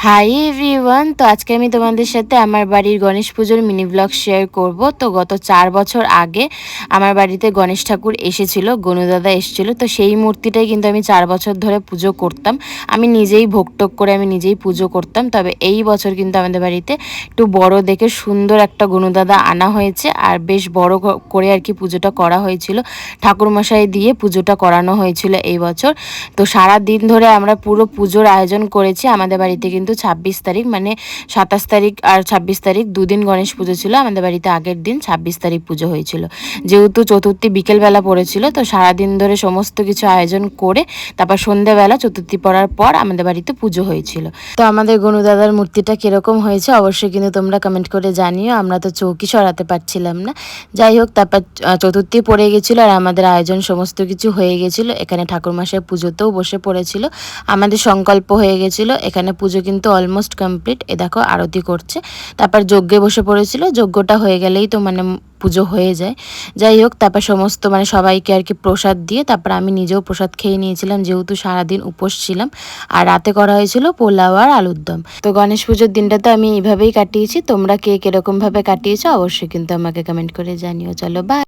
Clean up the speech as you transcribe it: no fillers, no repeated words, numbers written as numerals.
Hi everyone, তো আজকে আমি তোমাদের সাথে আমার বাড়ির গণেশ পুজোর মিনি ব্লগ শেয়ার করব। তো গত 4 বছর আগে আমার বাড়িতে গণেশ ঠাকুর এসেছিল, গনুদাদা এসেছিল। তো সেই মূর্তিটাই কিন্তু আমি 4 বছর ধরে পুজো করতাম। আমি নিজেই ভোগ টোগ করে আমি নিজেই পুজো করতাম। তবে এই বছর কিন্তু আমাদের বাড়িতে একটু বড় দেখে সুন্দর একটা গনুদাদা আনা হয়েছে, আর বেশ বড় করে আর কি পুজোটা করা হয়েছিল। ঠাকুরমশাই দিয়ে পুজোটা করানো হয়েছিল এই বছর। তো সারা দিন ধরে আমরা পুরো পুজোর আয়োজন করেছি। আমাদের বাড়িতে কিন্তু 26 তারিখ মানে 27 তারিখ আর 26 তারিখ দুদিন গণেশ পুজো ছিল। আমাদের বাড়িতে আগের দিন 26 তারিখ পুজো হয়েছিল, যেহেতু চতুর্থী বিকেলবেলা পড়েছিল। তো সারাদিন ধরে সমস্ত কিছু আয়োজন করে তারপর সন্ধ্যেবেলা চতুর্থী পড়ার পর আমাদের বাড়িতে পুজো হয়েছিল। তো আমাদের গনুদাদার মূর্তিটা কিরকম হয়েছে অবশ্যই কিন্তু তোমরা কমেন্ট করে জানিও। আমরা তো চৌকি সরাতে পারছিলাম না। যাই হোক, তারপর চতুর্থী পড়ে গেছিলো আর আমাদের আয়োজন সমস্ত কিছু হয়ে গেছিলো। এখানে ঠাকুরমশাই পুজোতেও বসে পড়েছিল, আমাদের সংকল্প হয়ে গেছিলো। এখানে পুজো কিন্তু অলমোস্ট কমপ্লিট। এ দেখো আরতি করছে। তারপর যজ্ঞে বসে পড়েছিল। যজ্ঞটা হয়ে গেলেই তো মানে পুজো হয়ে যায়। যাই হোক, তারপর সমস্ত মানে সবাইকে আর কি প্রসাদ দিয়ে তারপর আমি নিজেও প্রসাদ খেয়ে নিয়েছিলাম, যেহেতু সারাদিন উপোস ছিলাম। আর রাতে করা হয়েছিল পোলাও আর আলুর দম। তো গণেশ পুজোর দিনটা তো আমি এইভাবেই কাটিয়েছি। তোমরা কে কিরকম ভাবে কাটিয়েছো অবশ্যই কিন্তু আমাকে কমেন্ট করে জানিও। চলো বাই।